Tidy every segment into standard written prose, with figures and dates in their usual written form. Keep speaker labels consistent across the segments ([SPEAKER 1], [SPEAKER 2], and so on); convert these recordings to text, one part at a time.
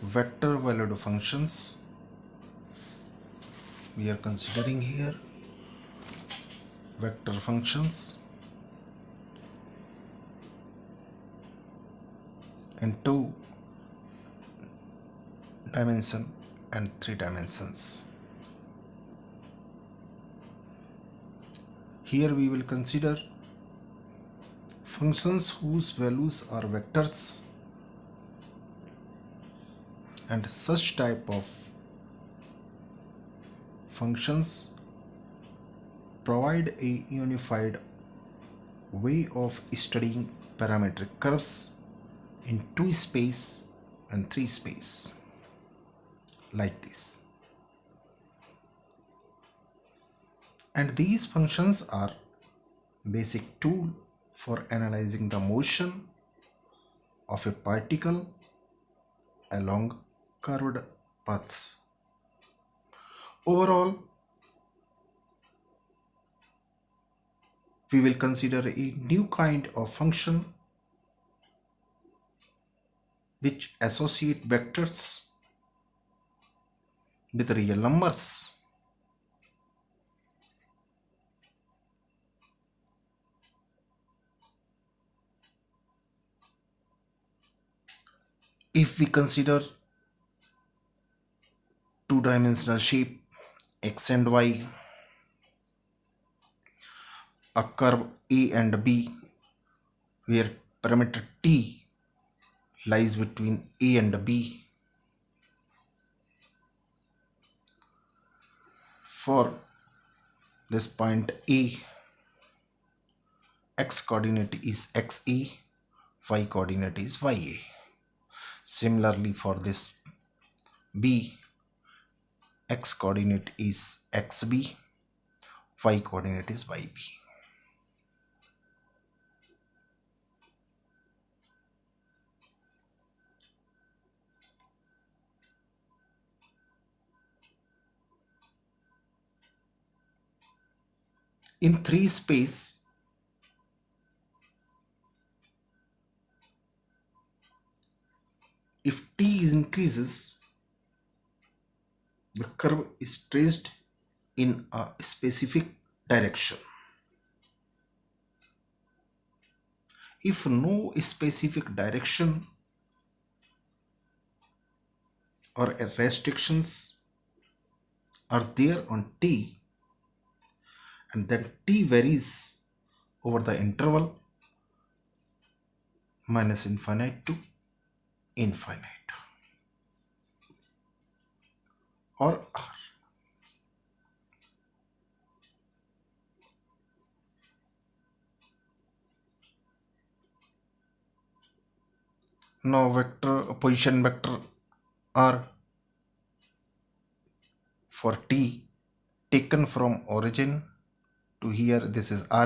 [SPEAKER 1] vector valued functions we are considering here. Vector functions in 2 dimension and 3 dimensions. Here we will consider functions whose values are vectors, and such type of functions provide a unified way of studying parametric curves in 2 space and 3 space, like this. And these functions are basic tool for analyzing the motion of a particle along curved paths. Overall, we will consider a new kind of function which associate vectors with real numbers. If we consider two-dimensional shape x and y, a curve A and B, where parameter t lies between A and B. For this point A, x coordinate is xa, y coordinate is ya. Similarly, for this B, x coordinate is xb, y coordinate is yb. In 3 space, if t increases, the curve is traced in a specific direction. If no specific direction or restrictions are there on t, and then t varies over the interval minus infinite to infinite, or r. Now position vector r for t taken from origin to here, this is ra,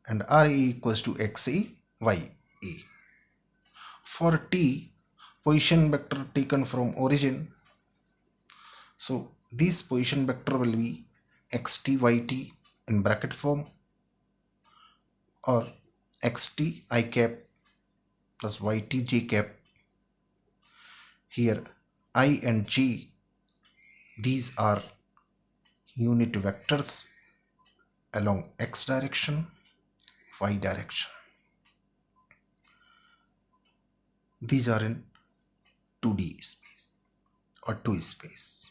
[SPEAKER 1] and ra equals to xa, ya. For t, position vector taken from origin, so this position vector will be xt yt in bracket form, or xt I cap plus yt j cap. Here I and j, these are unit vectors along x direction, y direction. These are in 2D space or 2 space.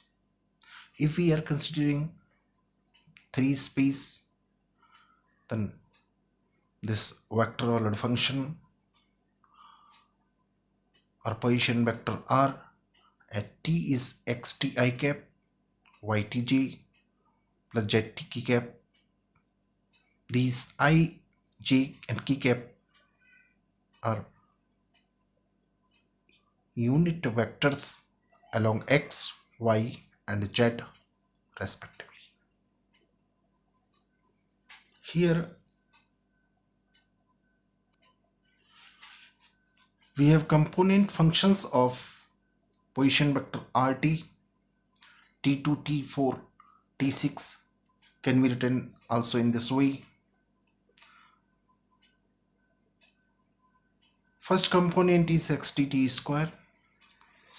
[SPEAKER 1] If we are considering 3 space, then this vector valued function or position vector r at t is xt I cap, yt j plus zt k cap. These I, j and k cap are unit vectors along x, y and z respectively. Here we have component functions of position vector rt, t2, t4, t6 can be written also in this way. First component is xt t square.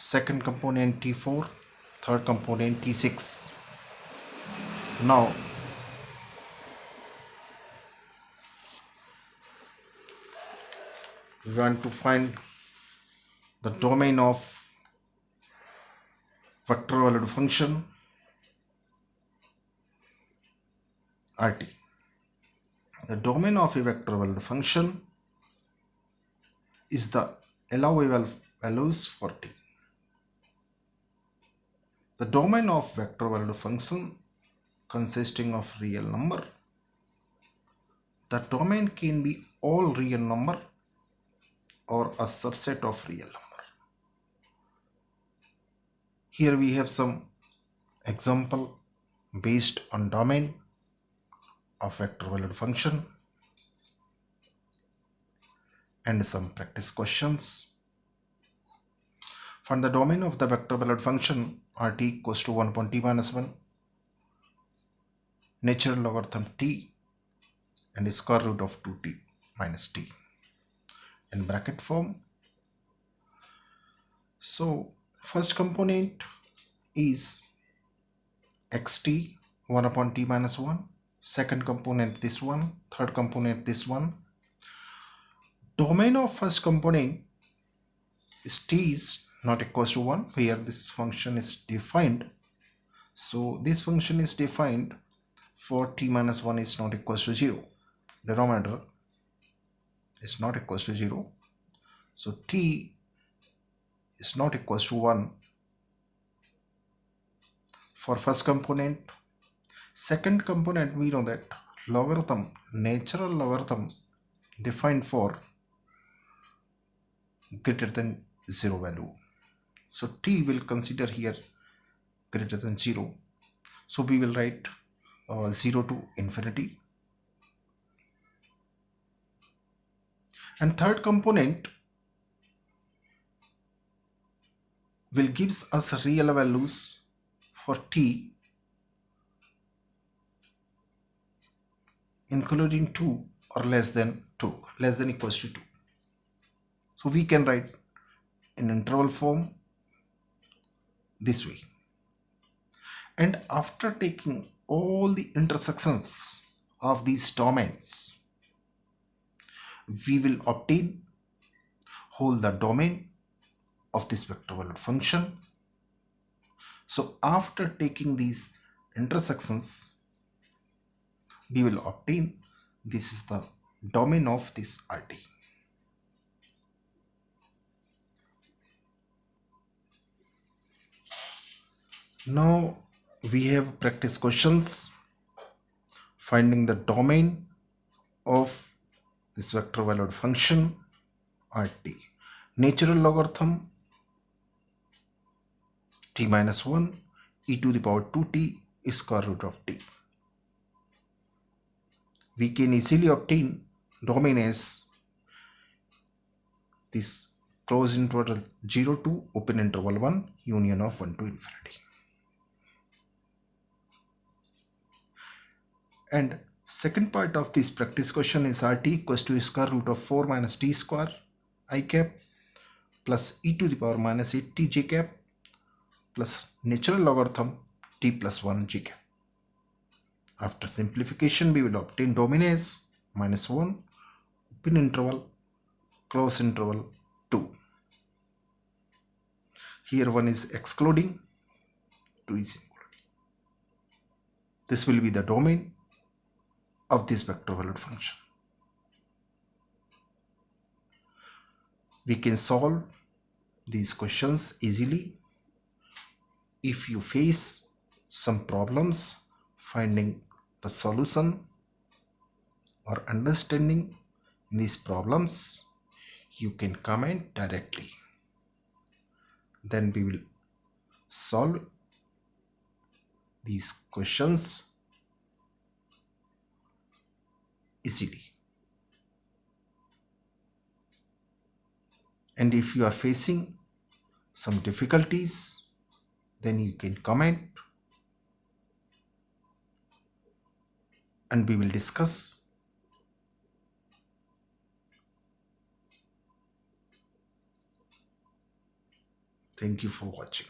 [SPEAKER 1] second component T4, third component T6. Now we want to find the domain of vector valued function RT. The domain of a vector valued function is the allowable values for t. The domain of vector valued function consisting of real number. The domain can be all real number or a subset of real number. Here we have some example based on domain of vector valued function and some practice questions. Find the domain of the vector valued function Rt equals to 1 upon t minus 1 natural logarithm t and square root of 2t minus t in bracket form. So first component is xt 1 upon t minus 1, second component this one, third component this one. Domain of first component is t is not equals to 1 where this function is defined. So this function is defined for t minus 1 is not equals to 0. Denominator is not equals to 0. So t is not equals to 1 for first component. Second component, we know that logarithm, natural logarithm defined for greater than 0 value. So t will consider here greater than 0. So we will write 0 to infinity. And third component will gives us real values for t including 2 or less than 2, less than equals to 2. So we can write in interval form this way. And after taking all the intersections of these domains, we will obtain whole the domain of this vector valued function. So after taking these intersections, we will obtain this is the domain of this RT. Now we have practice questions finding the domain of this vector valued function RT. Natural logarithm t minus 1 e to the power 2t is square root of t. We can easily obtain domain as this closed interval 0 to open interval 1 union of 1 to infinity. And second part of this practice question is RT equals to square root of 4 minus t square I cap plus e to the power minus 8t j cap plus natural logarithm t plus 1 j cap. After simplification, we will obtain domain as minus 1 open interval close interval 2. Here 1 is excluding, 2 is including. This will be the domain of this vector valued function. We can solve these questions easily. If you face some problems finding the solution or understanding these problems, you can comment directly. Then we will solve these questions easily. And if you are facing some difficulties, then you can comment and we will discuss. Thank you for watching.